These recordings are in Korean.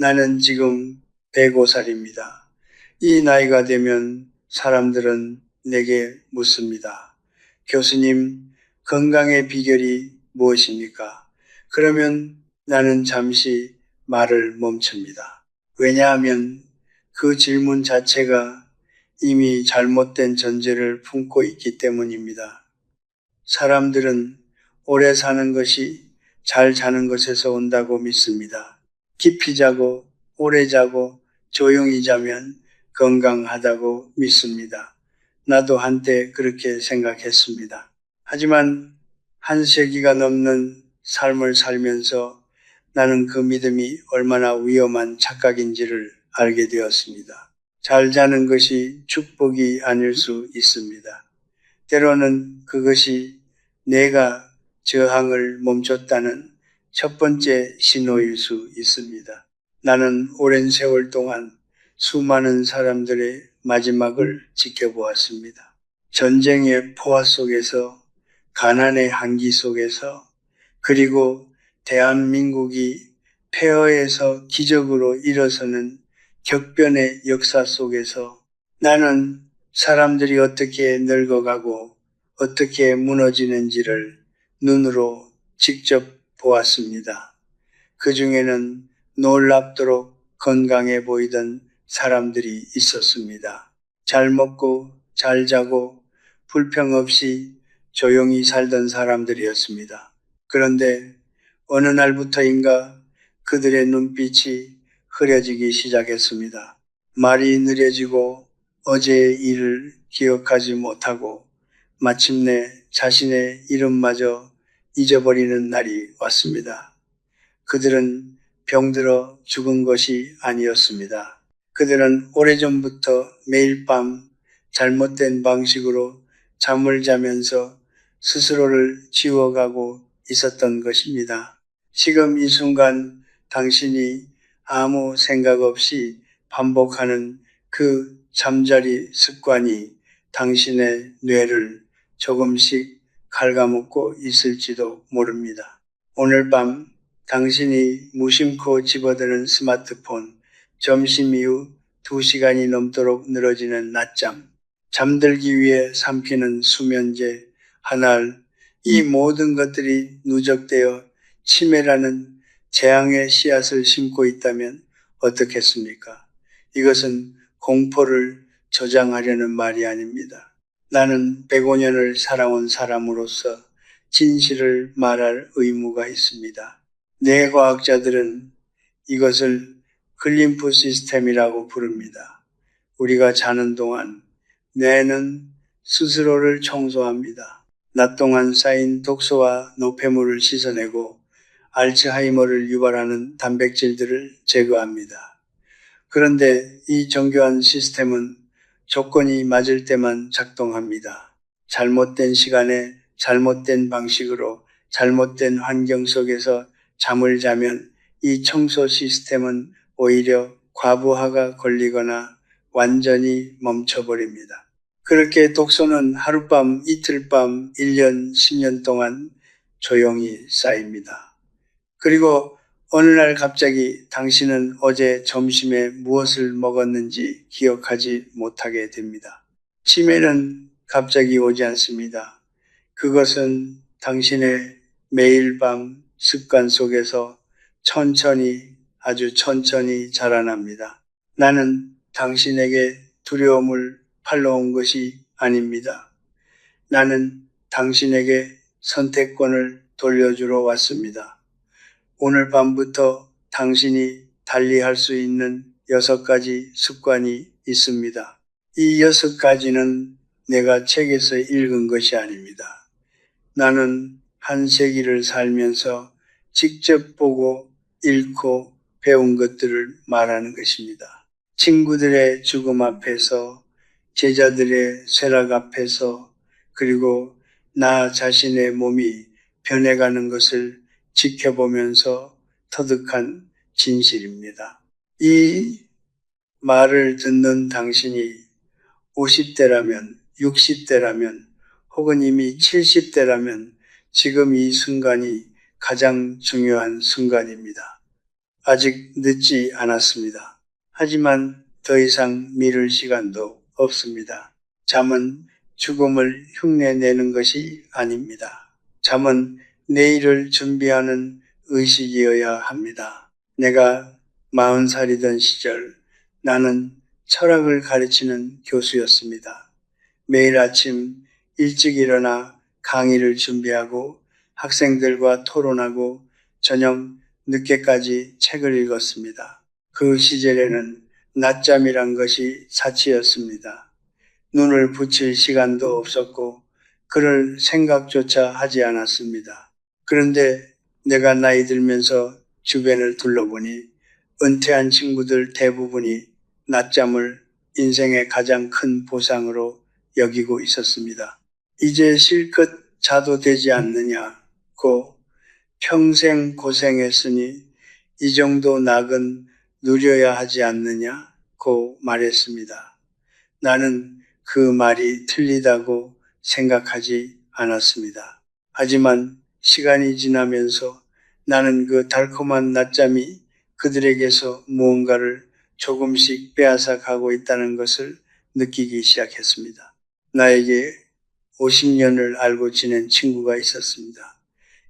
나는 지금 105살입니다. 이 나이가 되면 사람들은 내게 묻습니다. 교수님, 건강의 비결이 무엇입니까? 그러면 나는 잠시 말을 멈춥니다. 왜냐하면 그 질문 자체가 이미 잘못된 전제를 품고 있기 때문입니다. 사람들은 오래 사는 것이 잘 자는 것에서 온다고 믿습니다. 깊이 자고 오래 자고 조용히 자면 건강하다고 믿습니다. 나도 한때 그렇게 생각했습니다. 하지만 한 세기가 넘는 삶을 살면서 나는 그 믿음이 얼마나 위험한 착각인지를 알게 되었습니다. 잘 자는 것이 축복이 아닐 수 있습니다. 때로는 그것이 내가 저항을 멈췄다는 첫 번째 신호일 수 있습니다. 나는 오랜 세월 동안 수많은 사람들의 마지막을 지켜보았습니다. 전쟁의 포화 속에서, 가난의 한기 속에서, 그리고 대한민국이 폐허에서 기적으로 일어서는 격변의 역사 속에서 나는 사람들이 어떻게 늙어가고 어떻게 무너지는지를 눈으로 직접 보았습니다. 그 중에는 놀랍도록 건강해 보이던 사람들이 있었습니다. 잘 먹고 잘 자고 불평 없이 조용히 살던 사람들이었습니다. 그런데 어느 날부터인가 그들의 눈빛이 흐려지기 시작했습니다. 말이 느려지고 어제의 일을 기억하지 못하고 마침내 자신의 이름마저 잊어버리는 날이 왔습니다. 그들은 병들어 죽은 것이 아니었습니다. 그들은 오래전부터 매일 밤 잘못된 방식으로 잠을 자면서 스스로를 지워가고 있었던 것입니다. 지금 이 순간 당신이 아무 생각 없이 반복하는 그 잠자리 습관이 당신의 뇌를 조금씩 갉아먹고 있을지도 모릅니다. 오늘 밤 당신이 무심코 집어드는 스마트폰, 점심 이후 2시간이 넘도록 늘어지는 낮잠, 잠들기 위해 삼키는 수면제, 한알, 이 모든 것들이 누적되어 치매라는 재앙의 씨앗을 심고 있다면 어떻겠습니까? 이것은 공포를 조장하려는 말이 아닙니다. 나는 105년을 살아온 사람으로서 진실을 말할 의무가 있습니다. 뇌과학자들은 이것을 글림프 시스템이라고 부릅니다. 우리가 자는 동안 뇌는 스스로를 청소합니다. 낮 동안 쌓인 독소와 노폐물을 씻어내고 알츠하이머를 유발하는 단백질들을 제거합니다. 그런데 이 정교한 시스템은 조건이 맞을 때만 작동합니다. 잘못된 시간에 잘못된 방식으로 잘못된 환경 속에서 잠을 자면 이 청소 시스템은 오히려 과부하가 걸리거나 완전히 멈춰버립니다. 그렇게 독소는 하룻밤, 이틀밤, 1년, 10년 동안 조용히 쌓입니다. 그리고 어느 날 갑자기 당신은 어제 점심에 무엇을 먹었는지 기억하지 못하게 됩니다. 치매는 갑자기 오지 않습니다. 그것은 당신의 매일 밤 습관 속에서 천천히, 아주 천천히 자라납니다. 나는 당신에게 두려움을 팔러온 것이 아닙니다. 나는 당신에게 선택권을 돌려주러 왔습니다. 오늘 밤부터 당신이 달리할 수 있는 6가지 습관이 있습니다. 이 6가지는 내가 책에서 읽은 것이 아닙니다. 나는 한 세기를 살면서 직접 보고 읽고 배운 것들을 말하는 것입니다. 친구들의 죽음 앞에서, 제자들의 쇠락 앞에서, 그리고 나 자신의 몸이 변해가는 것을 지켜보면서 터득한 진실입니다. 이 말을 듣는 당신이 50대라면, 60대라면, 혹은 이미 70대라면 지금 이 순간이 가장 중요한 순간입니다. 아직 늦지 않았습니다. 하지만 더 이상 미룰 시간도 없습니다. 잠은 죽음을 흉내내는 것이 아닙니다. 잠은 내일을 준비하는 의식이어야 합니다. 내가 40살이던 시절 나는 철학을 가르치는 교수였습니다. 매일 아침 일찍 일어나 강의를 준비하고 학생들과 토론하고 저녁 늦게까지 책을 읽었습니다. 그 시절에는 낮잠이란 것이 사치였습니다. 눈을 붙일 시간도 없었고 그럴 생각조차 하지 않았습니다. 그런데 내가 나이 들면서 주변을 둘러보니 은퇴한 친구들 대부분이 낮잠을 인생의 가장 큰 보상으로 여기고 있었습니다. 이제 실컷 자도 되지 않느냐고 평생 고생했으니 이 정도 낙은 누려야 하지 않느냐고 말했습니다. 나는 그 말이 틀리다고 생각하지 않았습니다. 하지만 시간이 지나면서 나는 그 달콤한 낮잠이 그들에게서 무언가를 조금씩 빼앗아 가고 있다는 것을 느끼기 시작했습니다. 나에게 50년을 알고 지낸 친구가 있었습니다.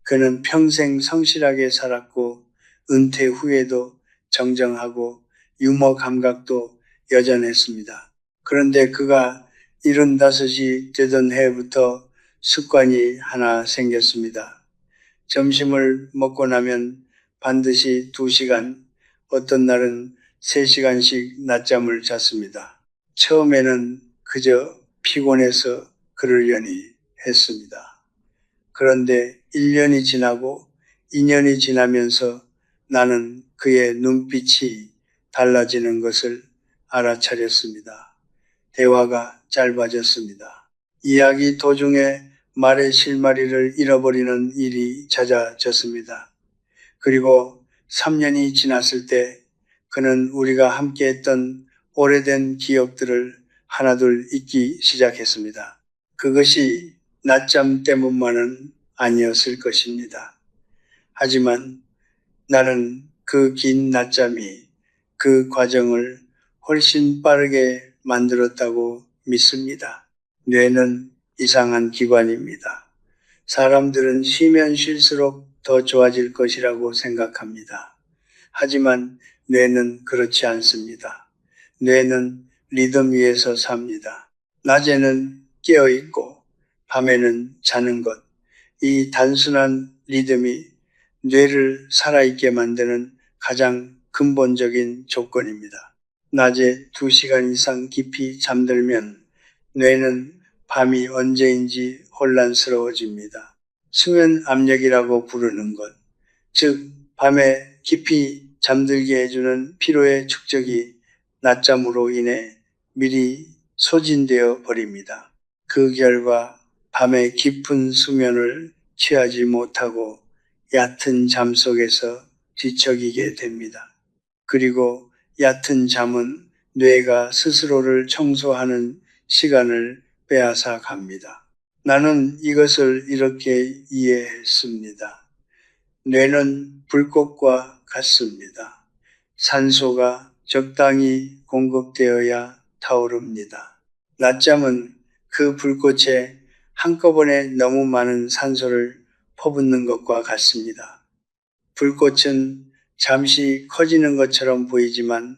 그는 평생 성실하게 살았고 은퇴 후에도 정정하고 유머 감각도 여전했습니다. 그런데 그가 75이 되던 해부터 습관이 하나 생겼습니다. 점심을 먹고 나면 반드시 2시간, 어떤 날은 3시간씩 낮잠을 잤습니다. 처음에는 그저 피곤해서 그러려니 했습니다. 그런데 1년이 지나고 2년이 지나면서 나는 그의 눈빛이 달라지는 것을 알아차렸습니다. 대화가 짧아졌습니다. 이야기 도중에 말의 실마리를 잃어버리는 일이 잦아졌습니다. 그리고 3년이 지났을 때 그는 우리가 함께 했던 오래된 기억들을 하나둘 잊기 시작했습니다. 그것이 낮잠 때문만은 아니었을 것입니다. 하지만 나는 그 긴 낮잠이 그 과정을 훨씬 빠르게 만들었다고 믿습니다. 뇌는 이상한 기관입니다. 사람들은 쉬면 쉴수록 더 좋아질 것이라고 생각합니다. 하지만 뇌는 그렇지 않습니다. 뇌는 리듬 위에서 삽니다. 낮에는 깨어있고 밤에는 자는 것. 이 단순한 리듬이 뇌를 살아있게 만드는 가장 근본적인 조건입니다. 낮에 2시간 이상 깊이 잠들면 뇌는 밤이 언제인지 혼란스러워집니다. 수면 압력이라고 부르는 것, 즉 밤에 깊이 잠들게 해주는 피로의 축적이 낮잠으로 인해 미리 소진되어 버립니다. 그 결과 밤에 깊은 수면을 취하지 못하고 얕은 잠 속에서 뒤척이게 됩니다. 그리고 얕은 잠은 뇌가 스스로를 청소하는 시간을 빼앗아 갑니다. 나는 이것을 이렇게 이해했습니다. 뇌는 불꽃과 같습니다. 산소가 적당히 공급되어야 타오릅니다. 낮잠은 그 불꽃에 한꺼번에 너무 많은 산소를 퍼붓는 것과 같습니다. 불꽃은 잠시 커지는 것처럼 보이지만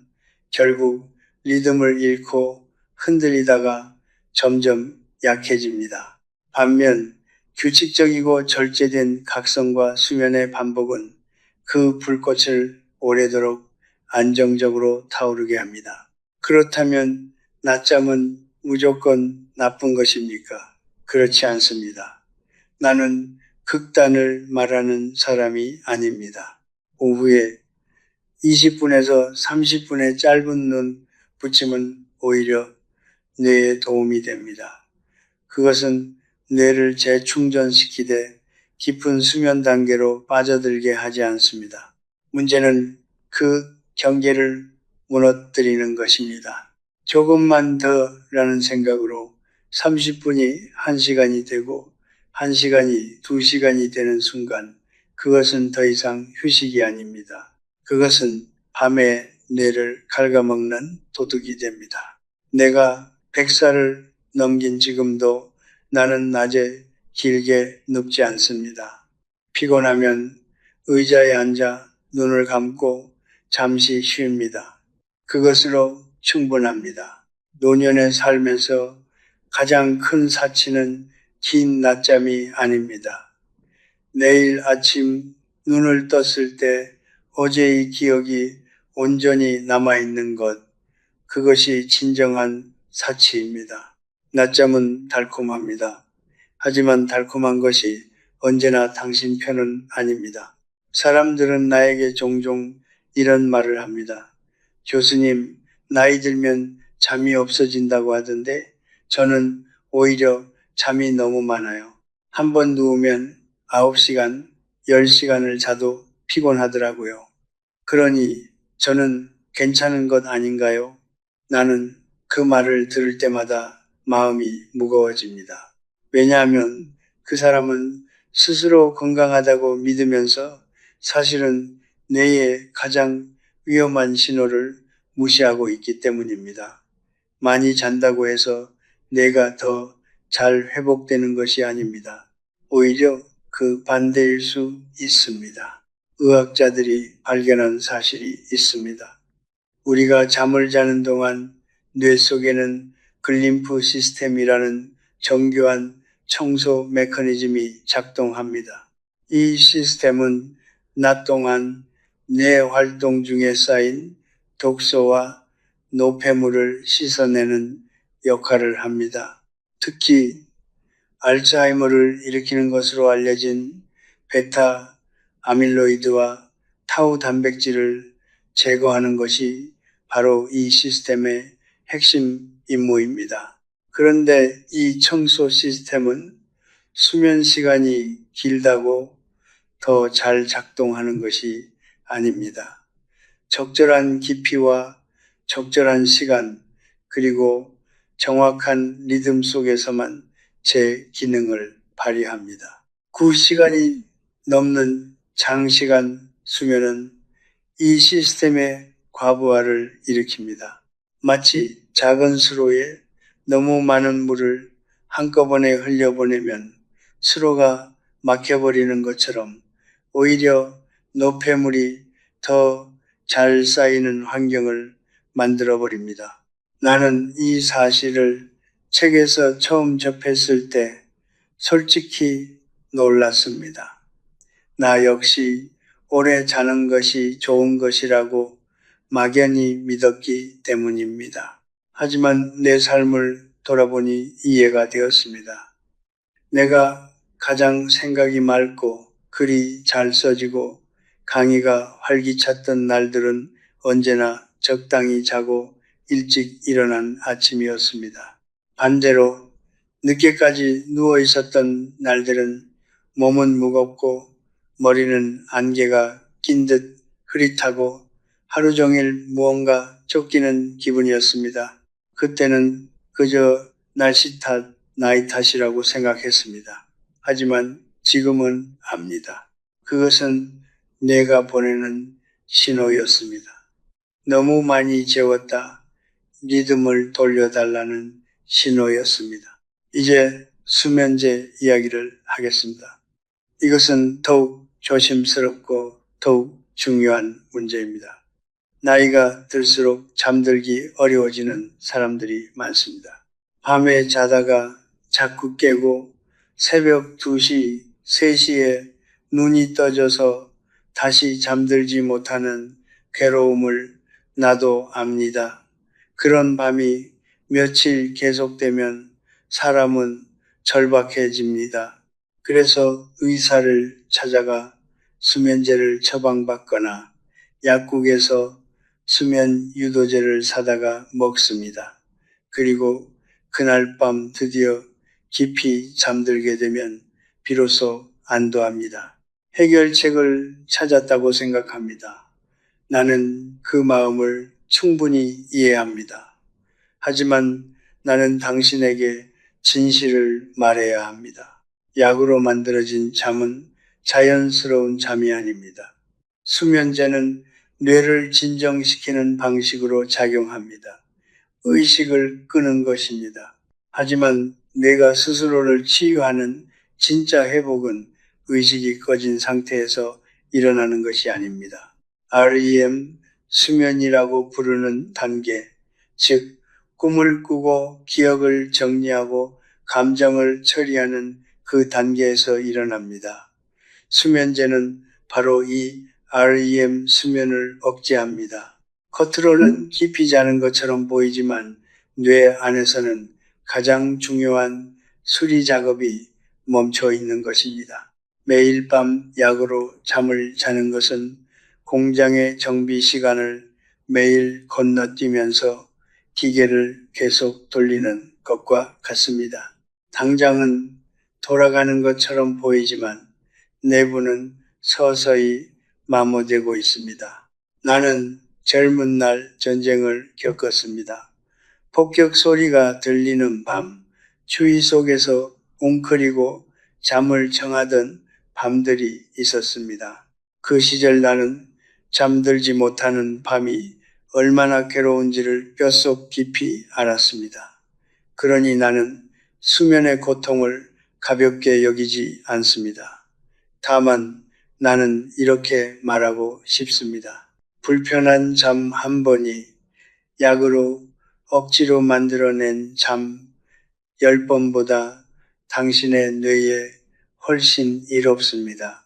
결국 리듬을 잃고 흔들리다가 점점 약해집니다. 반면 규칙적이고 절제된 각성과 수면의 반복은 그 불꽃을 오래도록 안정적으로 타오르게 합니다. 그렇다면 낮잠은 무조건 나쁜 것입니까? 그렇지 않습니다. 나는 극단을 말하는 사람이 아닙니다. 오후에 20분에서 30분의 짧은 눈 붙임은 오히려 뇌에 도움이 됩니다. 그것은 뇌를 재충전시키되 깊은 수면 단계로 빠져들게 하지 않습니다. 문제는 그 경계를 무너뜨리는 것입니다. 조금만 더라는 생각으로 30분이 1시간이 되고 1시간이 2시간이 되는 순간 그것은 더 이상 휴식이 아닙니다. 그것은 밤에 뇌를 갉아먹는 도둑이 됩니다. 내가 100살을 넘긴 지금도 나는 낮에 길게 눕지 않습니다. 피곤하면 의자에 앉아 눈을 감고 잠시 쉽니다. 그것으로 충분합니다. 노년의 삶에서 가장 큰 사치는 긴 낮잠이 아닙니다. 내일 아침 눈을 떴을 때 어제의 기억이 온전히 남아있는 것, 그것이 진정한 사치입니다. 낮잠은 달콤합니다. 하지만 달콤한 것이 언제나 당신 편은 아닙니다. 사람들은 나에게 종종 이런 말을 합니다. 교수님, 나이 들면 잠이 없어진다고 하던데 저는 오히려 잠이 너무 많아요. 한 번 누우면 9시간, 10시간을 자도 피곤하더라고요. 그러니 저는 괜찮은 것 아닌가요? 나는 그 말을 들을 때마다 마음이 무거워집니다. 왜냐하면 그 사람은 스스로 건강하다고 믿으면서 사실은 뇌의 가장 위험한 신호를 무시하고 있기 때문입니다. 많이 잔다고 해서 뇌가 더 잘 회복되는 것이 아닙니다. 오히려 그 반대일 수 있습니다. 의학자들이 발견한 사실이 있습니다. 우리가 잠을 자는 동안 뇌 속에는 글림프 시스템이라는 정교한 청소 메커니즘이 작동합니다. 이 시스템은 낮 동안 뇌 활동 중에 쌓인 독소와 노폐물을 씻어내는 역할을 합니다. 특히 알츠하이머를 일으키는 것으로 알려진 베타 아밀로이드와 타우 단백질을 제거하는 것이 바로 이 시스템의 핵심 임무입니다. 그런데 이 청소 시스템은 수면 시간이 길다고 더 잘 작동하는 것이 아닙니다. 적절한 깊이와 적절한 시간, 그리고 정확한 리듬 속에서만 제 기능을 발휘합니다. 9시간이 넘는 장시간 수면은 이 시스템의 과부하를 일으킵니다. 마치 작은 수로에 너무 많은 물을 한꺼번에 흘려보내면 수로가 막혀버리는 것처럼 오히려 노폐물이 더 잘 쌓이는 환경을 만들어버립니다. 나는 이 사실을 책에서 처음 접했을 때 솔직히 놀랐습니다. 나 역시 오래 자는 것이 좋은 것이라고 막연히 믿었기 때문입니다. 하지만 내 삶을 돌아보니 이해가 되었습니다. 내가 가장 생각이 맑고 글이 잘 써지고 강의가 활기찼던 날들은 언제나 적당히 자고 일찍 일어난 아침이었습니다. 반대로 늦게까지 누워 있었던 날들은 몸은 무겁고 머리는 안개가 낀 듯 흐릿하고 하루 종일 무언가 쫓기는 기분이었습니다. 그때는 그저 날씨 탓, 나이 탓이라고 생각했습니다. 하지만 지금은 압니다. 그것은 내가 보내는 신호였습니다. 너무 많이 재웠다. 리듬을 돌려달라는 신호였습니다. 이제 수면제 이야기를 하겠습니다. 이것은 더욱 조심스럽고 더욱 중요한 문제입니다. 나이가 들수록 잠들기 어려워지는 사람들이 많습니다. 밤에 자다가 자꾸 깨고 새벽 2시, 3시에 눈이 떠져서 다시 잠들지 못하는 괴로움을 나도 압니다. 그런 밤이 며칠 계속되면 사람은 절박해집니다. 그래서 의사를 찾아가 수면제를 처방받거나 약국에서 수면 유도제를 사다가 먹습니다. 그리고 그날 밤 드디어 깊이 잠들게 되면 비로소 안도합니다. 해결책을 찾았다고 생각합니다. 나는 그 마음을 충분히 이해합니다. 하지만 나는 당신에게 진실을 말해야 합니다. 약으로 만들어진 잠은 자연스러운 잠이 아닙니다. 수면제는 뇌를 진정시키는 방식으로 작용합니다. 의식을 끄는 것입니다. 하지만 뇌가 스스로를 치유하는 진짜 회복은 의식이 꺼진 상태에서 일어나는 것이 아닙니다. REM, 수면이라고 부르는 단계, 즉 꿈을 꾸고 기억을 정리하고 감정을 처리하는 그 단계에서 일어납니다. 수면제는 바로 이 REM 수면을 억제합니다. 겉으로는 깊이 자는 것처럼 보이지만 뇌 안에서는 가장 중요한 수리 작업이 멈춰 있는 것입니다. 매일 밤 약으로 잠을 자는 것은 공장의 정비 시간을 매일 건너뛰면서 기계를 계속 돌리는 것과 같습니다. 당장은 돌아가는 것처럼 보이지만 내부는 서서히 마모되고 있습니다. 나는 젊은 날 전쟁을 겪었습니다. 폭격 소리가 들리는 밤, 추위 속에서 웅크리고 잠을 청하던 밤들이 있었습니다. 그 시절 나는 잠들지 못하는 밤이 얼마나 괴로운지를 뼛속 깊이 알았습니다. 그러니 나는 수면의 고통을 가볍게 여기지 않습니다. 다만 나는 이렇게 말하고 싶습니다. 불편한 잠 한 번이 약으로 억지로 만들어낸 잠 10번보다 당신의 뇌에 훨씬 이롭습니다.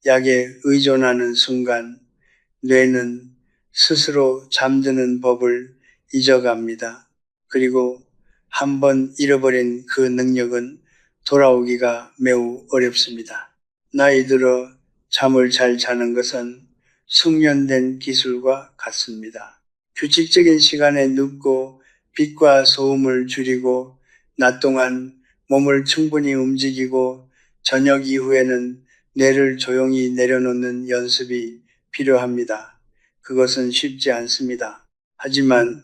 약에 의존하는 순간 뇌는 스스로 잠드는 법을 잊어갑니다. 그리고 한번 잃어버린 그 능력은 돌아오기가 매우 어렵습니다. 나이 들어 잠을 잘 자는 것은 숙련된 기술과 같습니다. 규칙적인 시간에 눕고 빛과 소음을 줄이고 낮 동안 몸을 충분히 움직이고 저녁 이후에는 뇌를 조용히 내려놓는 연습이 필요합니다. 그것은 쉽지 않습니다. 하지만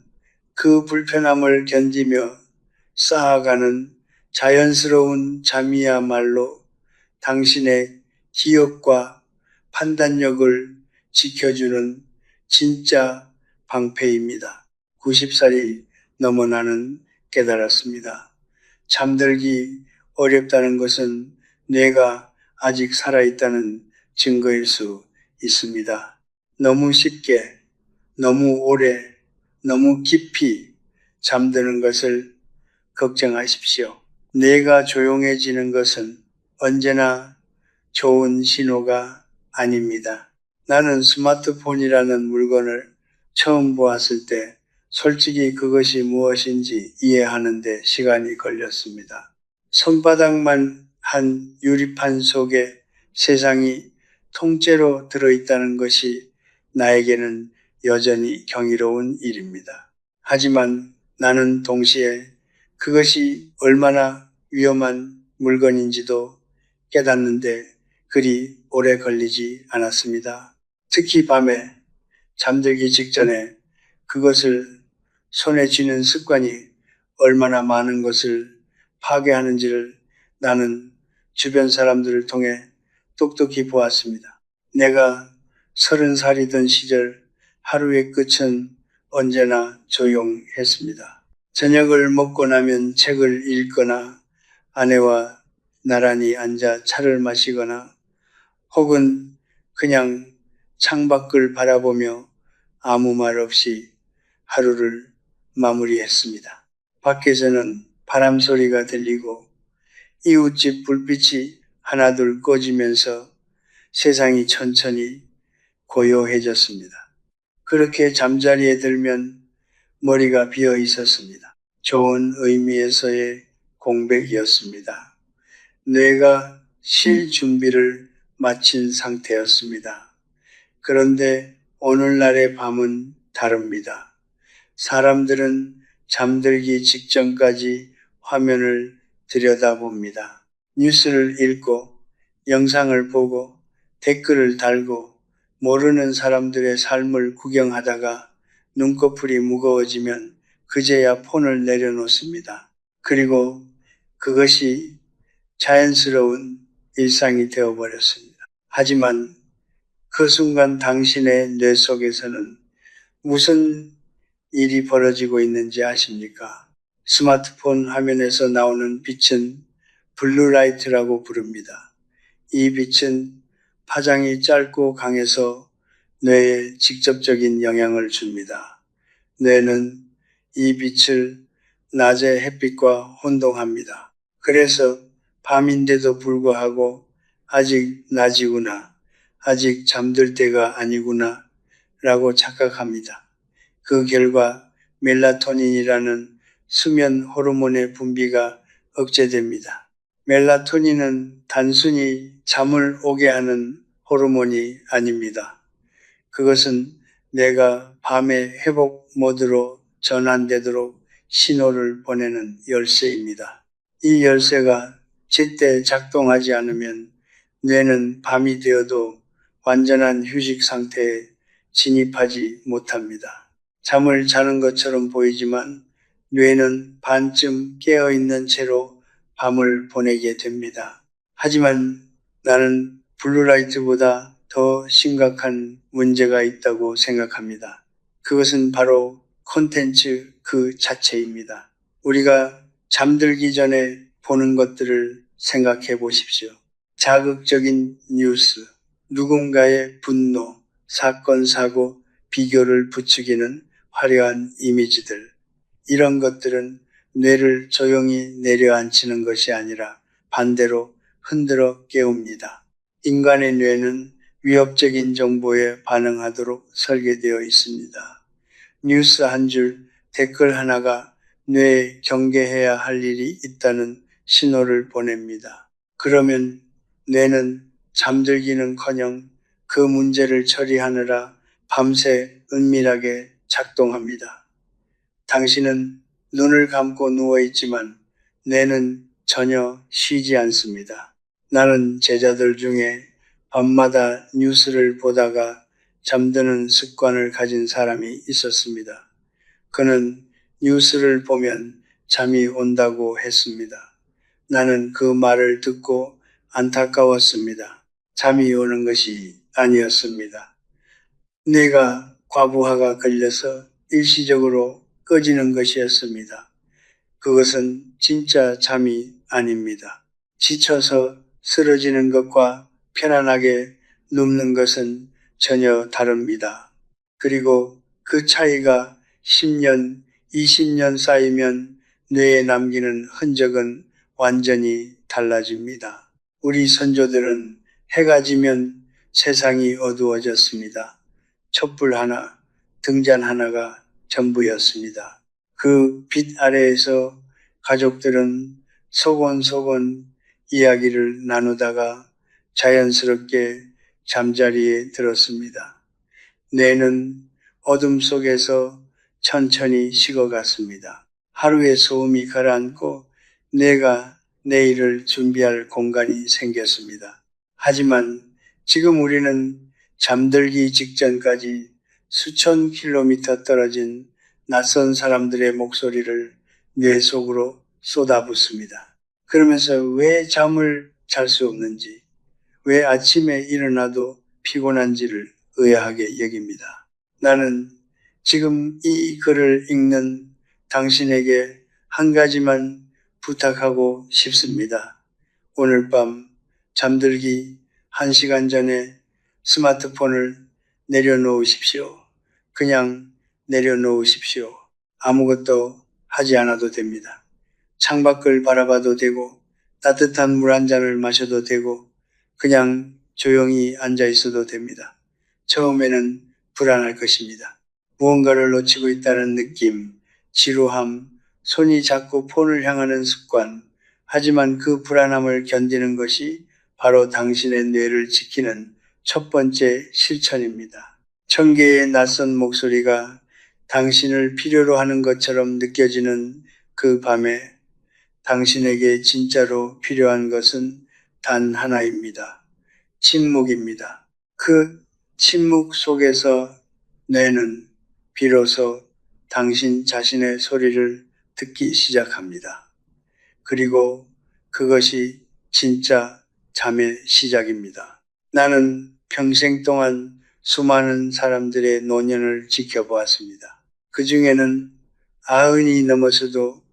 그 불편함을 견디며 쌓아가는 자연스러운 잠이야말로 당신의 기억과 판단력을 지켜주는 진짜 방패입니다. 90살이 넘어 나는 깨달았습니다. 잠들기 어렵다는 것은 뇌가 아직 살아있다는 증거일 수 있습니다. 너무 쉽게, 너무 오래, 너무 깊이 잠드는 것을 걱정하십시오. 뇌가 조용해지는 것은 언제나 좋은 신호가 아닙니다. 나는 스마트폰이라는 물건을 처음 보았을 때 솔직히 그것이 무엇인지 이해하는데 시간이 걸렸습니다. 손바닥만 한 유리판 속에 세상이 통째로 들어있다는 것이 나에게는 여전히 경이로운 일입니다. 하지만 나는 동시에 그것이 얼마나 위험한 물건인지도 깨닫는데 그리 오래 걸리지 않았습니다. 특히 밤에 잠들기 직전에 그것을 손에 쥐는 습관이 얼마나 많은 것을 파괴하는지를 나는 주변 사람들을 통해 똑똑히 보았습니다. 내가 30살이던 시절 하루의 끝은 언제나 조용했습니다. 저녁을 먹고 나면 책을 읽거나 아내와 나란히 앉아 차를 마시거나 혹은 그냥 창밖을 바라보며 아무 말 없이 하루를 마무리했습니다. 밖에서는 바람 소리가 들리고 이웃집 불빛이 하나둘 꺼지면서 세상이 천천히 고요해졌습니다. 그렇게 잠자리에 들면 머리가 비어 있었습니다. 좋은 의미에서의 공백이었습니다. 뇌가 쉴 준비를 마친 상태였습니다. 그런데 오늘날의 밤은 다릅니다. 사람들은 잠들기 직전까지 화면을 들여다봅니다. 뉴스를 읽고 영상을 보고 댓글을 달고 모르는 사람들의 삶을 구경하다가 눈꺼풀이 무거워지면 그제야 폰을 내려놓습니다. 그리고 그것이 자연스러운 일상이 되어버렸습니다. 하지만 그 순간 당신의 뇌 속에서는 무슨 일이 벌어지고 있는지 아십니까? 스마트폰 화면에서 나오는 빛은 블루라이트라고 부릅니다. 이 빛은 파장이 짧고 강해서 뇌에 직접적인 영향을 줍니다. 뇌는 이 빛을 낮의 햇빛과 혼동합니다. 그래서 밤인데도 불구하고 아직 낮이구나, 아직 잠들 때가 아니구나 라고 착각합니다. 그 결과 멜라토닌이라는 수면 호르몬의 분비가 억제됩니다. 멜라토닌은 단순히 잠을 오게 하는 호르몬이 아닙니다. 그것은 내가 밤의 회복 모드로 전환되도록 신호를 보내는 열쇠입니다. 이 열쇠가 제때 작동하지 않으면 뇌는 밤이 되어도 완전한 휴식 상태에 진입하지 못합니다. 잠을 자는 것처럼 보이지만 뇌는 반쯤 깨어있는 채로 밤을 보내게 됩니다. 하지만 나는 블루라이트보다 더 심각한 문제가 있다고 생각합니다. 그것은 바로 콘텐츠 그 자체입니다. 우리가 잠들기 전에 보는 것들을 생각해 보십시오. 자극적인 뉴스, 누군가의 분노, 사건, 사고, 비교를 부추기는 화려한 이미지들. 이런 것들은 뇌를 조용히 내려앉히는 것이 아니라 반대로 흔들어 깨웁니다. 인간의 뇌는 위협적인 정보에 반응하도록 설계되어 있습니다. 뉴스 한 줄, 댓글 하나가 뇌에 경계해야 할 일이 있다는 신호를 보냅니다. 그러면 뇌는 잠들기는커녕 그 문제를 처리하느라 밤새 은밀하게 작동합니다. 당신은 눈을 감고 누워있지만 뇌는 전혀 쉬지 않습니다. 나는 제자들 중에 밤마다 뉴스를 보다가 잠드는 습관을 가진 사람이 있었습니다. 그는 뉴스를 보면 잠이 온다고 했습니다. 나는 그 말을 듣고 안타까웠습니다. 잠이 오는 것이 아니었습니다. 뇌가 과부하가 걸려서 일시적으로 꺼지는 것이었습니다. 그것은 진짜 잠이 아닙니다. 지쳐서 쓰러지는 것과 편안하게 눕는 것은 전혀 다릅니다. 그리고 그 차이가 10년, 20년 쌓이면 뇌에 남기는 흔적은 완전히 달라집니다. 우리 선조들은 해가 지면 세상이 어두워졌습니다. 촛불 하나, 등잔 하나가 전부였습니다. 그 빛 아래에서 가족들은 소곤소곤 이야기를 나누다가 자연스럽게 잠자리에 들었습니다. 뇌는 어둠 속에서 천천히 식어갔습니다. 하루의 소음이 가라앉고 뇌가 내일을 준비할 공간이 생겼습니다. 하지만 지금 우리는 잠들기 직전까지 수천 킬로미터 떨어진 낯선 사람들의 목소리를 뇌 속으로 쏟아붓습니다. 그러면서 왜 잠을 잘 수 없는지, 왜 아침에 일어나도 피곤한지를 의아하게 여깁니다. 나는 지금 이 글을 읽는 당신에게 한 가지만 부탁하고 싶습니다. 오늘 밤 잠들기 1시간 전에 스마트폰을 내려놓으십시오. 그냥 내려놓으십시오. 아무것도 하지 않아도 됩니다. 창밖을 바라봐도 되고 따뜻한 물 한 잔을 마셔도 되고 그냥 조용히 앉아 있어도 됩니다. 처음에는 불안할 것입니다. 무언가를 놓치고 있다는 느낌, 지루함, 손이 자꾸 폰을 향하는 습관. 하지만 그 불안함을 견디는 것이 바로 당신의 뇌를 지키는 첫 번째 실천입니다. 1000개의 낯선 목소리가 당신을 필요로 하는 것처럼 느껴지는 그 밤에 당신에게 진짜로 필요한 것은 단 하나입니다. 침묵입니다. 그 침묵 속에서 뇌는 비로소 당신 자신의 소리를 듣기 시작합니다. 그리고 그것이 진짜 잠의 시작입니다. 나는 평생 동안 수많은 사람들의 노년을 지켜보았습니다. 그 중에는 90이 넘어서도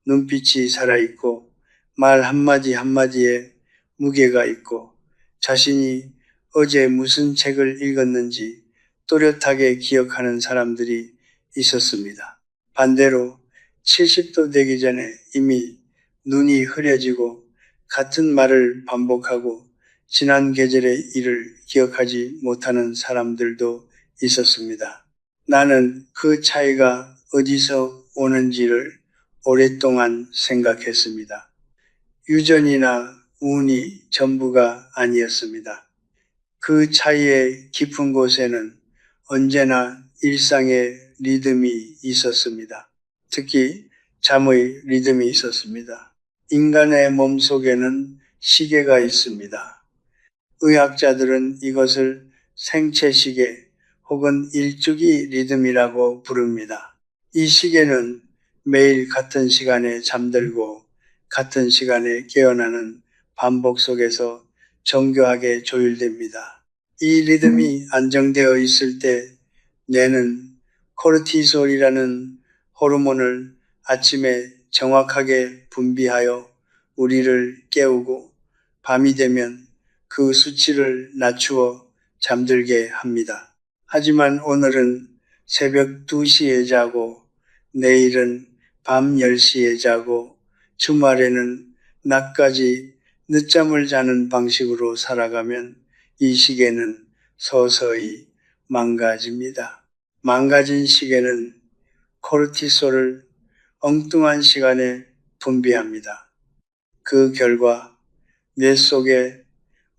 눈빛이 살아있고 말 한마디 한마디에 무게가 있고 자신이 어제 무슨 책을 읽었는지 또렷하게 기억하는 사람들이 있었습니다. 반대로 70도 되기 전에 이미 눈이 흐려지고 같은 말을 반복하고 지난 계절의 일을 기억하지 못하는 사람들도 있었습니다. 나는 그 차이가 어디서 오는지를 오랫동안 생각했습니다. 유전이나 운이 전부가 아니었습니다. 그 차이의 깊은 곳에는 언제나 일상의 리듬이 있었습니다. 특히 잠의 리듬이 있었습니다. 인간의 몸속에는 시계가 있습니다. 의학자들은 이것을 생체시계 혹은 일주기 리듬이라고 부릅니다. 이 시계는 매일 같은 시간에 잠들고 같은 시간에 깨어나는 반복 속에서 정교하게 조율됩니다. 이 리듬이 안정되어 있을 때 뇌는 코르티솔이라는 호르몬을 아침에 정확하게 분비하여 우리를 깨우고 밤이 되면 그 수치를 낮추어 잠들게 합니다. 하지만 오늘은 새벽 2시에 자고 내일은 밤 10시에 자고 주말에는 낮까지 늦잠을 자는 방식으로 살아가면 이 시계는 서서히 망가집니다. 망가진 시계는 코르티솔을 엉뚱한 시간에 분비합니다. 그 결과 뇌 속에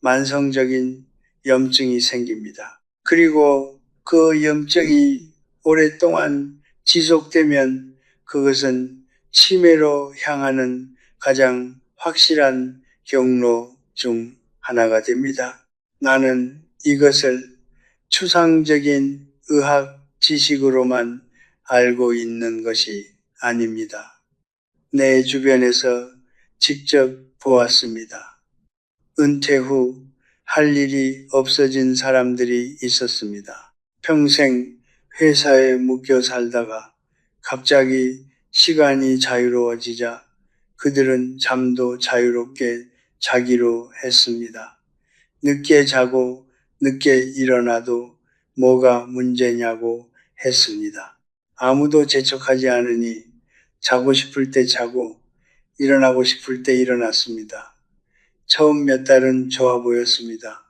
만성적인 염증이 생깁니다. 그리고 그 염증이 오랫동안 지속되면 그것은 치매로 향하는 가장 확실한 경로 중 하나가 됩니다. 나는 이것을 추상적인 의학 지식으로만 알고 있는 것이 아닙니다. 내 주변에서 직접 보았습니다. 은퇴 후 할 일이 없어진 사람들이 있었습니다. 평생 회사에 묶여 살다가 갑자기 시간이 자유로워지자 그들은 잠도 자유롭게 자기로 했습니다. 늦게 자고 늦게 일어나도 뭐가 문제냐고 했습니다. 아무도 재촉하지 않으니 자고 싶을 때 자고 일어나고 싶을 때 일어났습니다. 처음 몇 달은 좋아 보였습니다.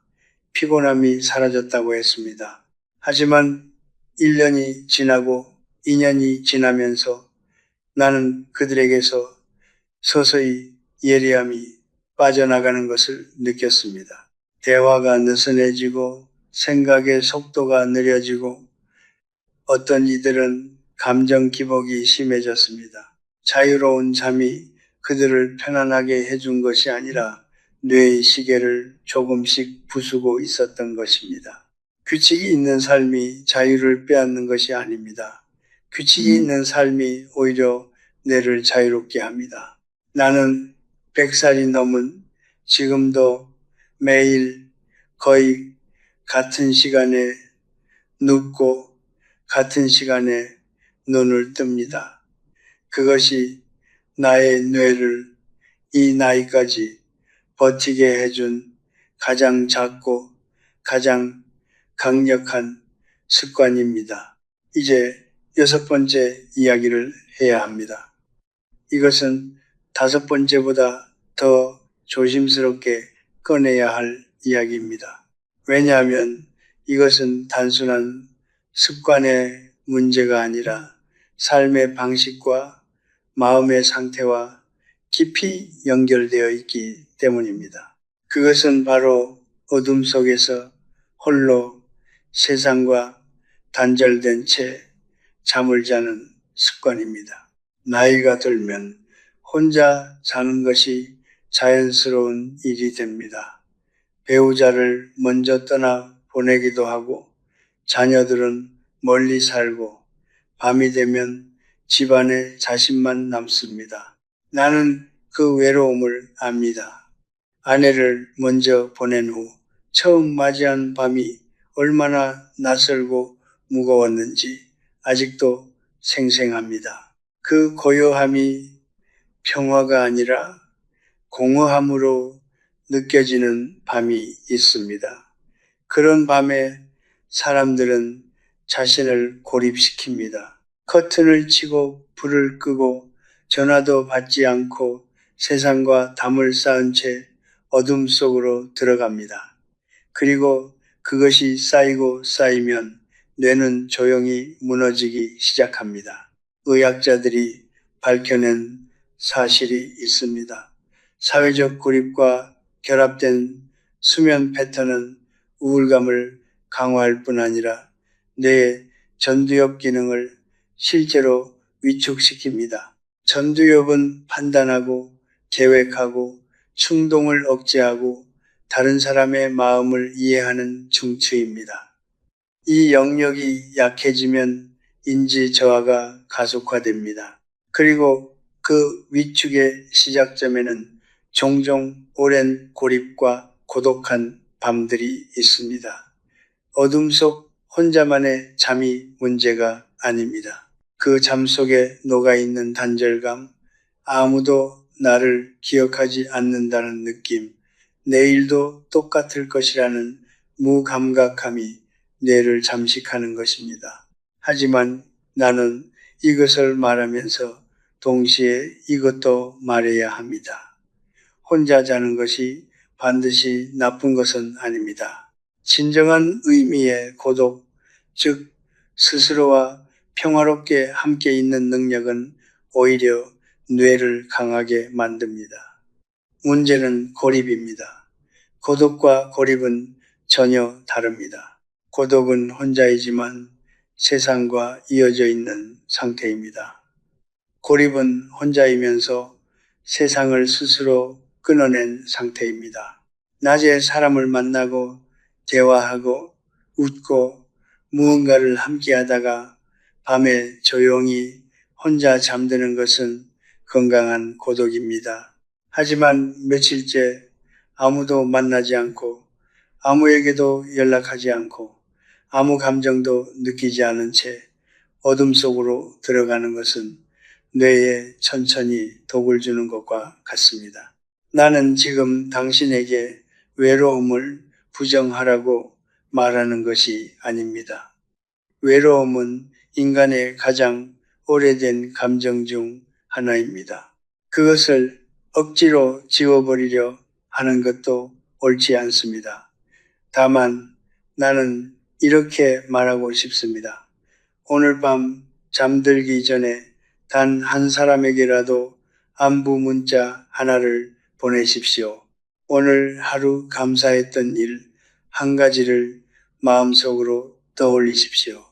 피곤함이 사라졌다고 했습니다. 하지만 1년이 지나고 2년이 지나면서 나는 그들에게서 서서히 예리함이 빠져나가는 것을 느꼈습니다. 대화가 느슨해지고 생각의 속도가 느려지고 어떤 이들은 감정 기복이 심해졌습니다. 자유로운 잠이 그들을 편안하게 해준 것이 아니라 뇌의 시계를 조금씩 부수고 있었던 것입니다. 규칙이 있는 삶이 자유를 빼앗는 것이 아닙니다. 규칙이 있는 삶이 오히려 뇌를 자유롭게 합니다. 나는 100살이 넘은 지금도 매일 거의 같은 시간에 눕고 같은 시간에 눈을 뜹니다. 그것이 나의 뇌를 이 나이까지 버티게 해준 가장 작고 가장 강력한 습관입니다. 이제 6번째 이야기를 해야 합니다. 이것은 5번째보다 더 조심스럽게 꺼내야 할 이야기입니다. 왜냐하면 이것은 단순한 습관의 문제가 아니라 삶의 방식과 마음의 상태와 깊이 연결되어 있기 때문입니다. 그것은 바로 어둠 속에서 홀로 세상과 단절된 채 잠을 자는 습관입니다. 나이가 들면 혼자 자는 것이 자연스러운 일이 됩니다. 배우자를 먼저 떠나 보내기도 하고 자녀들은 멀리 살고 밤이 되면 집안에 자신만 남습니다. 나는 그 외로움을 압니다. 아내를 먼저 보낸 후 처음 맞이한 밤이 얼마나 낯설고 무거웠는지 아직도 생생합니다. 그 고요함이 평화가 아니라 공허함으로 느껴지는 밤이 있습니다. 그런 밤에 사람들은 자신을 고립시킵니다. 커튼을 치고 불을 끄고 전화도 받지 않고 세상과 담을 쌓은 채 어둠 속으로 들어갑니다. 그리고 그것이 쌓이고 쌓이면 뇌는 조용히 무너지기 시작합니다. 의학자들이 밝혀낸 사실이 있습니다. 사회적 고립과 결합된 수면 패턴은 우울감을 강화할 뿐 아니라 뇌의 전두엽 기능을 실제로 위축시킵니다. 전두엽은 판단하고 계획하고 충동을 억제하고 다른 사람의 마음을 이해하는 중추입니다. 이 영역이 약해지면 인지 저하가 가속화됩니다. 그리고 그 위축의 시작점에는 종종 오랜 고립과 고독한 밤들이 있습니다. 어둠 속 혼자만의 잠이 문제가 아닙니다. 그 잠 속에 녹아있는 단절감, 아무도 나를 기억하지 않는다는 느낌, 내일도 똑같을 것이라는 무감각함이 뇌를 잠식하는 것입니다. 하지만 나는 이것을 말하면서 동시에 이것도 말해야 합니다. 혼자 자는 것이 반드시 나쁜 것은 아닙니다. 진정한 의미의 고독, 즉 스스로와 평화롭게 함께 있는 능력은 오히려 뇌를 강하게 만듭니다. 문제는 고립입니다. 고독과 고립은 전혀 다릅니다. 고독은 혼자이지만 세상과 이어져 있는 상태입니다. 고립은 혼자이면서 세상을 스스로 끊어낸 상태입니다. 낮에 사람을 만나고 대화하고 웃고 무언가를 함께 하다가 밤에 조용히 혼자 잠드는 것은 건강한 고독입니다. 하지만 며칠째 아무도 만나지 않고 아무에게도 연락하지 않고 아무 감정도 느끼지 않은 채 어둠 속으로 들어가는 것은 뇌에 천천히 독을 주는 것과 같습니다. 나는 지금 당신에게 외로움을 부정하라고 말하는 것이 아닙니다. 외로움은 인간의 가장 오래된 감정 중 하나입니다. 그것을 억지로 지워버리려 하는 것도 옳지 않습니다. 다만 나는 이렇게 말하고 싶습니다. 오늘 밤 잠들기 전에 단 한 사람에게라도 안부 문자 하나를 보내십시오. 오늘 하루 감사했던 일 한 가지를 마음속으로 떠올리십시오.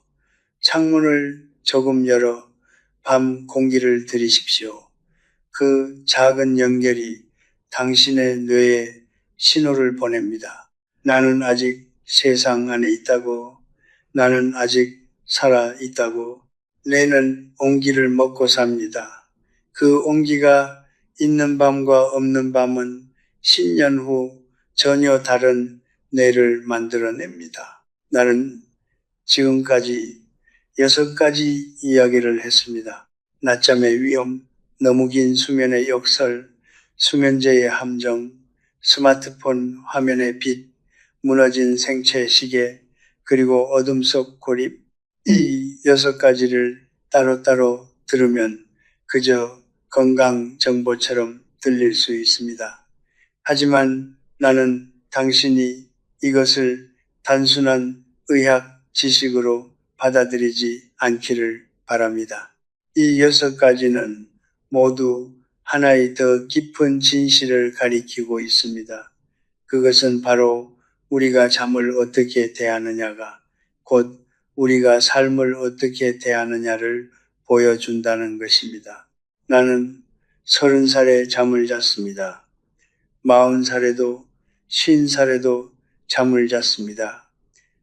창문을 조금 열어 밤 공기를 들이십시오. 그 작은 연결이 당신의 뇌에 신호를 보냅니다. 나는 아직 세상 안에 있다고, 나는 아직 살아 있다고. 뇌는 온기를 먹고 삽니다. 그 온기가 있는 밤과 없는 밤은 10년 후 전혀 다른 뇌를 만들어냅니다. 나는 지금까지 6가지 이야기를 했습니다. 낮잠의 위험, 너무 긴 수면의 역설, 수면제의 함정, 스마트폰 화면의 빛, 무너진 생체 시계, 그리고 어둠 속 고립. 이 6가지를 따로따로 들으면 그저 건강 정보처럼 들릴 수 있습니다. 하지만 나는 당신이 이것을 단순한 의학 지식으로 받아들이지 않기를 바랍니다. 이 6가지는 모두 하나의 더 깊은 진실을 가리키고 있습니다. 그것은 바로 우리가 잠을 어떻게 대하느냐가 곧 우리가 삶을 어떻게 대하느냐를 보여준다는 것입니다. 나는 30살에 잠을 잤습니다. 40살에도 50살에도 잠을 잤습니다.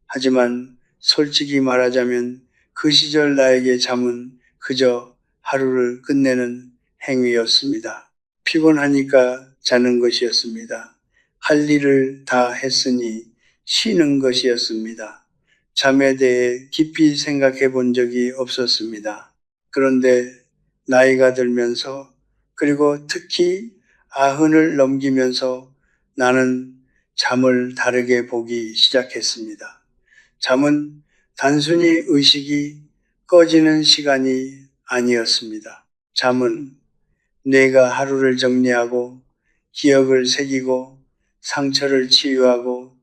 하지만 솔직히 말하자면 그 시절 나에게 잠은 그저 하루를 끝내는 행위였습니다. 피곤하니까 자는 것이었습니다. 할 일을 다 했으니 쉬는 것이었습니다. 잠에 대해 깊이 생각해 본 적이 없었습니다. 그런데 나이가 들면서 그리고 특히 40을 넘기면서 나는 잠을 다르게 보기 시작했습니다. 잠은 단순히 의식이 꺼지는 시간이 아니었습니다. 잠은 뇌가 하루를 정리하고 기억을 새기고 상처를 치유하고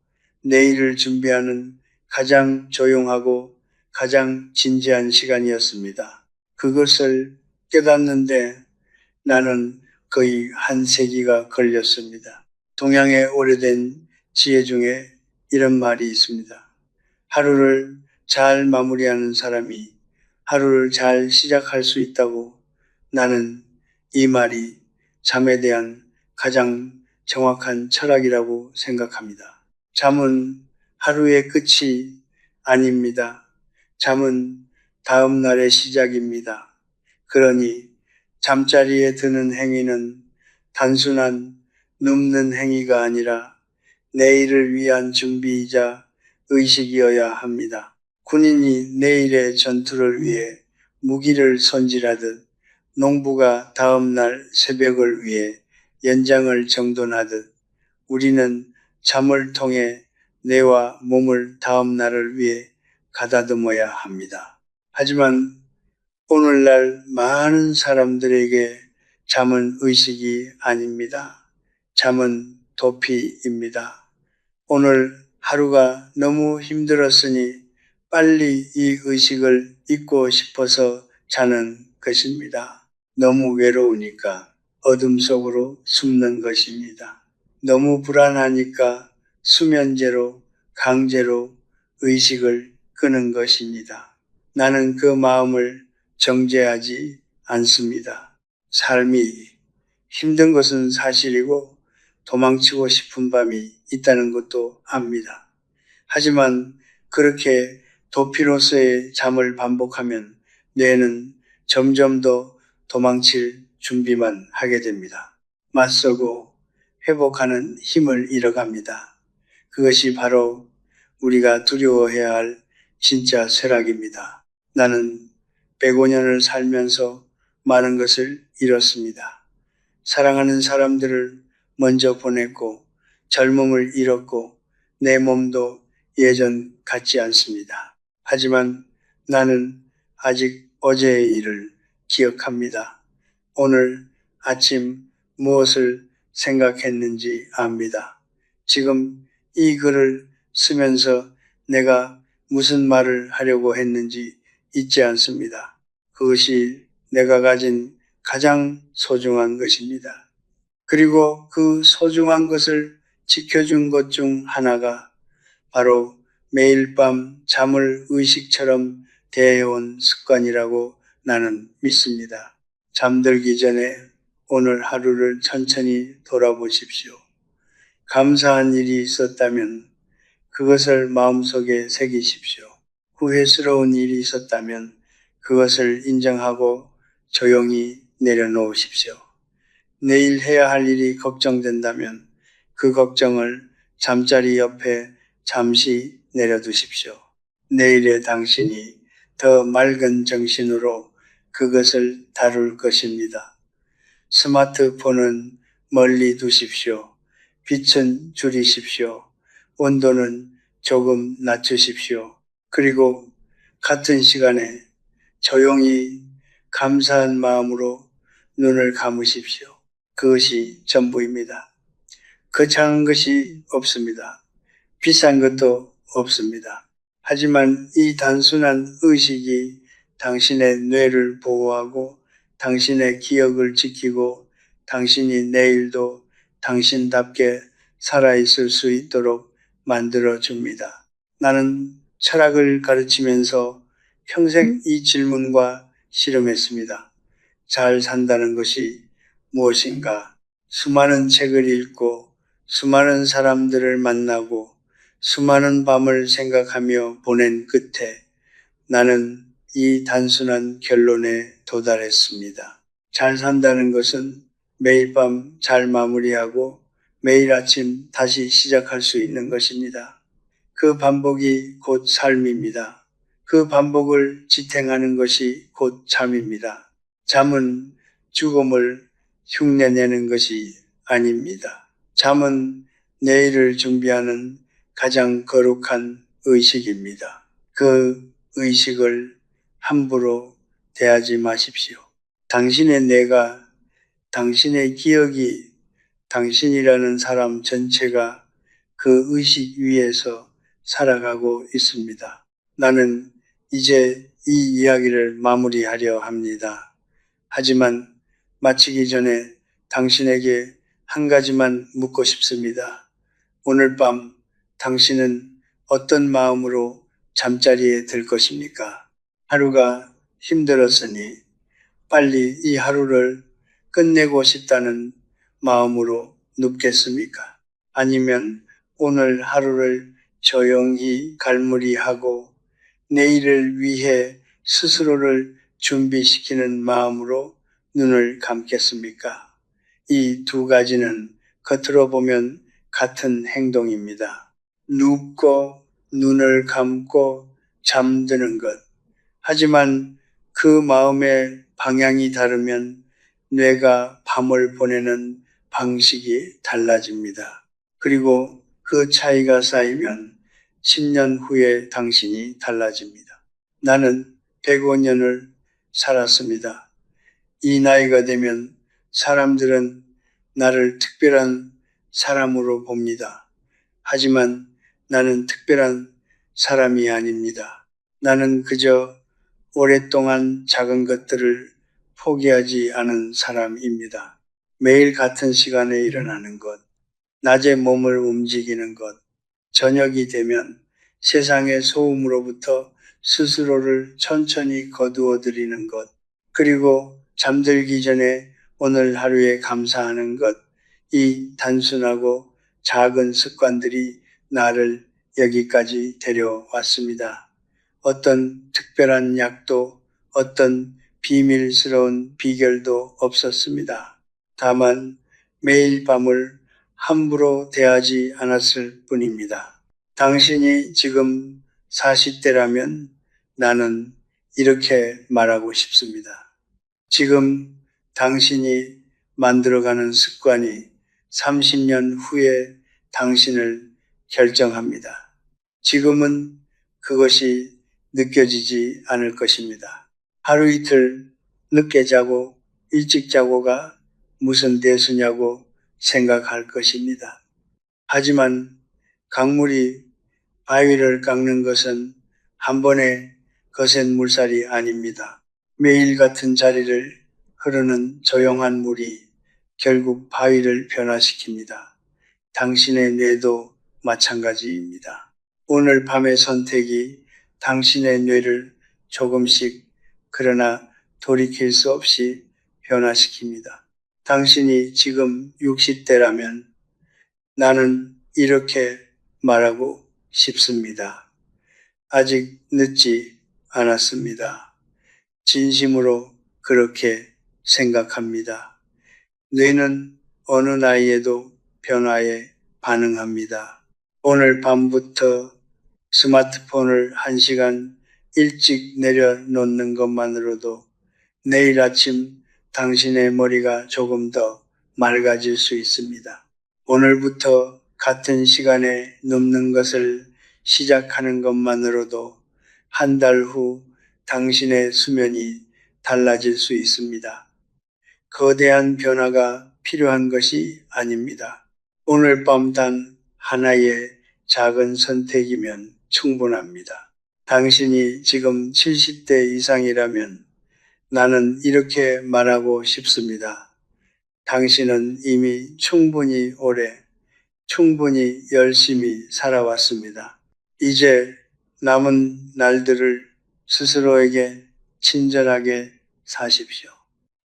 내일을 준비하는 가장 조용하고 가장 진지한 시간이었습니다. 그것을 깨닫는데 나는 거의 한 세기가 걸렸습니다. 동양의 오래된 지혜 중에 이런 말이 있습니다. 하루를 잘 마무리하는 사람이 하루를 잘 시작할 수 있다고. 나는 이 말이 잠에 대한 가장 정확한 철학이라고 생각합니다. 잠은 하루의 끝이 아닙니다. 잠은 다음 날의 시작입니다. 그러니 잠자리에 드는 행위는 단순한 눕는 행위가 아니라 내일을 위한 준비이자 의식이어야 합니다. 군인이 내일의 전투를 위해 무기를 손질하듯 농부가 다음 날 새벽을 위해 연장을 정돈하듯 우리는 잠을 통해 뇌와 몸을 다음 날을 위해 가다듬어야 합니다. 하지만 오늘날 많은 사람들에게 잠은 의식이 아닙니다. 잠은 도피입니다. 오늘 하루가 너무 힘들었으니 빨리 이 의식을 잊고 싶어서 자는 것입니다. 너무 외로우니까 어둠 속으로 숨는 것입니다. 너무 불안하니까 수면제로 강제로 의식을 끄는 것입니다. 나는 그 마음을 정죄하지 않습니다. 삶이 힘든 것은 사실이고 도망치고 싶은 밤이 있다는 것도 압니다. 하지만 그렇게 도피로서의 잠을 반복하면 뇌는 점점 더 도망칠 준비만 하게 됩니다. 맞서고 회복하는 힘을 잃어갑니다. 그것이 바로 우리가 두려워해야 할 진짜 쇠락입니다. 나는 105년을 살면서 많은 것을 잃었습니다. 사랑하는 사람들을 먼저 보냈고 젊음을 잃었고 내 몸도 예전 같지 않습니다. 하지만 나는 아직 어제의 일을 기억합니다. 오늘 아침 무엇을 생각했는지 압니다. 지금 이 글을 쓰면서 내가 무슨 말을 하려고 했는지 잊지 않습니다. 그것이 내가 가진 가장 소중한 것입니다. 그리고 그 소중한 것을 지켜준 것 중 하나가 바로 매일 밤 잠을 의식처럼 대해온 습관이라고 나는 믿습니다. 잠들기 전에 오늘 하루를 천천히 돌아보십시오. 감사한 일이 있었다면 그것을 마음속에 새기십시오. 후회스러운 일이 있었다면 그것을 인정하고 조용히 내려놓으십시오. 내일 해야 할 일이 걱정된다면 그 걱정을 잠자리 옆에 잠시 내려두십시오. 내일의 당신이 더 맑은 정신으로 그것을 다룰 것입니다. 스마트폰은 멀리 두십시오. 빛은 줄이십시오. 온도는 조금 낮추십시오. 그리고 같은 시간에 조용히 감사한 마음으로 눈을 감으십시오. 그것이 전부입니다. 거창한 것이 없습니다. 비싼 것도 없습니다. 하지만 이 단순한 의식이 당신의 뇌를 보호하고 당신의 기억을 지키고 당신이 내일도 당신답게 살아있을 수 있도록 만들어줍니다. 나는 철학을 가르치면서 평생 이 질문과 씨름했습니다. 잘 산다는 것이 무엇인가? 수많은 책을 읽고 수많은 사람들을 만나고 수많은 밤을 생각하며 보낸 끝에 나는 이 단순한 결론에 도달했습니다. 잘 산다는 것은 매일 밤 잘 마무리하고 매일 아침 다시 시작할 수 있는 것입니다. 그 반복이 곧 삶입니다. 그 반복을 지탱하는 것이 곧 잠입니다. 잠은 죽음을 흉내내는 것이 아닙니다. 잠은 내일을 준비하는 가장 거룩한 의식입니다. 그 의식을 함부로 대하지 마십시오. 당신의 뇌가, 당신의 기억이, 당신이라는 사람 전체가 그 의식 위에서 살아가고 있습니다. 나는 이제 이 이야기를 마무리하려 합니다. 하지만 마치기 전에 당신에게 한 가지만 묻고 싶습니다. 오늘 밤 당신은 어떤 마음으로 잠자리에 들 것입니까? 하루가 힘들었으니 빨리 이 하루를 끝내고 싶다는 마음으로 눕겠습니까? 아니면 오늘 하루를 조용히 갈무리하고 내일을 위해 스스로를 준비시키는 마음으로 눈을 감겠습니까? 이 두 가지는 겉으로 보면 같은 행동입니다. 눕고 눈을 감고 잠드는 것. 하지만 그 마음의 방향이 다르면 뇌가 밤을 보내는 방식이 달라집니다. 그리고 그 차이가 쌓이면 10년 후에 당신이 달라집니다. 나는 105년을 살았습니다. 이 나이가 되면 사람들은 나를 특별한 사람으로 봅니다. 하지만 나는 특별한 사람이 아닙니다. 나는 그저 오랫동안 작은 것들을 포기하지 않은 사람입니다. 매일 같은 시간에 일어나는 것, 낮에 몸을 움직이는 것, 저녁이 되면 세상의 소음으로부터 스스로를 천천히 거두어 들이는 것, 그리고 잠들기 전에 오늘 하루에 감사하는 것, 이 단순하고 작은 습관들이 나를 여기까지 데려왔습니다. 어떤 특별한 약도, 어떤 비밀스러운 비결도 없었습니다. 다만 매일 밤을 함부로 대하지 않았을 뿐입니다. 당신이 지금 40대라면 나는 이렇게 말하고 싶습니다. 지금 당신이 만들어가는 습관이 30년 후에 당신을 결정합니다. 지금은 그것이 느껴지지 않을 것입니다. 하루 이틀 늦게 자고 일찍 자고가 무슨 대수냐고 생각할 것입니다. 하지만 강물이 바위를 깎는 것은 한 번에 거센 물살이 아닙니다. 매일 같은 자리를 흐르는 조용한 물이 결국 바위를 변화시킵니다. 당신의 뇌도 마찬가지입니다. 오늘 밤의 선택이 당신의 뇌를 조금씩 그러나 돌이킬 수 없이 변화시킵니다. 당신이 지금 60대라면 나는 이렇게 말하고 싶습니다. 아직 늦지 않았습니다. 진심으로 그렇게 생각합니다. 뇌는 어느 나이에도 변화에 반응합니다. 오늘 밤부터 스마트폰을 1시간 일찍 내려놓는 것만으로도 내일 아침 당신의 머리가 조금 더 맑아질 수 있습니다. 오늘부터 같은 시간에 눕는 것을 시작하는 것만으로도 한 달 후 당신의 수면이 달라질 수 있습니다. 거대한 변화가 필요한 것이 아닙니다. 오늘 밤 단 하나의 작은 선택이면 충분합니다. 당신이 지금 70대 이상이라면 나는 이렇게 말하고 싶습니다. 당신은 이미 충분히 오래, 충분히 열심히 살아왔습니다. 이제 남은 날들을 스스로에게 친절하게 사십시오.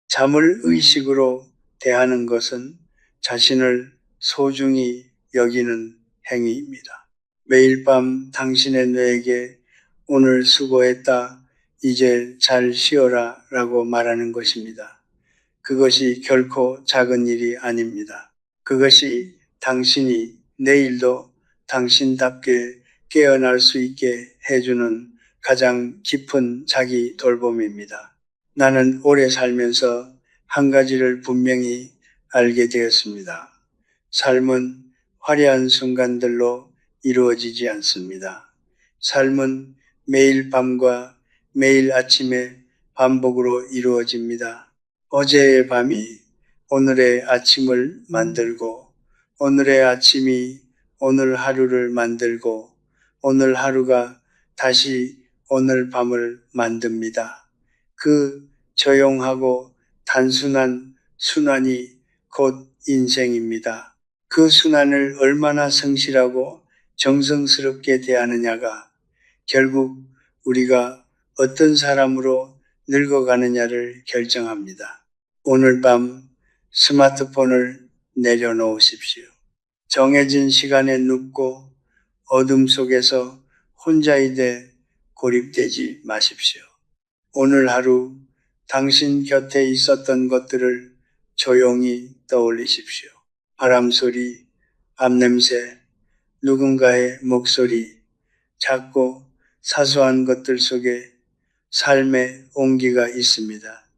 잠을 의식으로 대하는 것은 자신을 소중히 여기는 행위입니다. 매일 밤 당신의 뇌에게 오늘 수고했다, 이제 잘 쉬어라 라고 말하는 것입니다. 그것이 결코 작은 일이 아닙니다. 그것이 당신이 내일도 당신답게 깨어날 수 있게 해주는 가장 깊은 자기 돌봄입니다. 나는 오래 살면서 한 가지를 분명히 알게 되었습니다. 삶은 화려한 순간들로 이루어지지 않습니다. 삶은 매일 밤과 매일 아침의 반복으로 이루어집니다. 어제의 밤이 오늘의 아침을 만들고, 오늘의 아침이 오늘 하루를 만들고, 오늘 하루가 다시 오늘 밤을 만듭니다. 그 조용하고 단순한 순환이 곧 인생입니다. 그 순환을 얼마나 성실하고 정성스럽게 대하느냐가 결국 우리가 어떤 사람으로 늙어가느냐를 결정합니다. 오늘 밤 스마트폰을 내려놓으십시오. 정해진 시간에 눕고 어둠 속에서 혼자이되 고립되지 마십시오. 오늘 하루 당신 곁에 있었던 것들을 조용히 떠올리십시오. 바람 소리, 앞냄새, 누군가의 목소리, 작고 사소한 것들 속에 삶의 온기가 있습니다.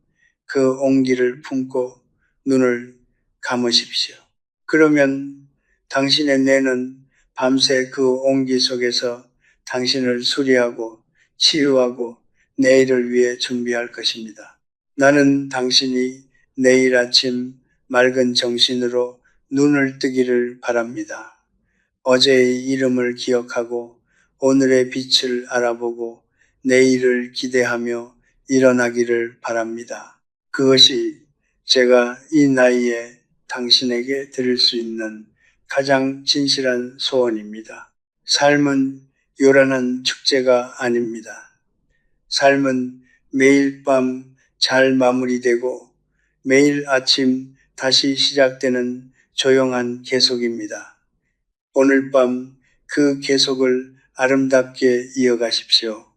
그 온기를 품고 눈을 감으십시오. 그러면 당신의 뇌는 밤새 그 온기 속에서 당신을 수리하고 치유하고 내일을 위해 준비할 것입니다. 나는 당신이 내일 아침 맑은 정신으로 눈을 뜨기를 바랍니다. 어제의 이름을 기억하고 오늘의 빛을 알아보고 내일을 기대하며 일어나기를 바랍니다. 그것이 제가 이 나이에 당신에게 드릴 수 있는 가장 진실한 소원입니다. 삶은 요란한 축제가 아닙니다. 삶은 매일 밤 잘 마무리되고 매일 아침 다시 시작되는 조용한 계속입니다. 오늘 밤 그 계속을 아름답게 이어가십시오.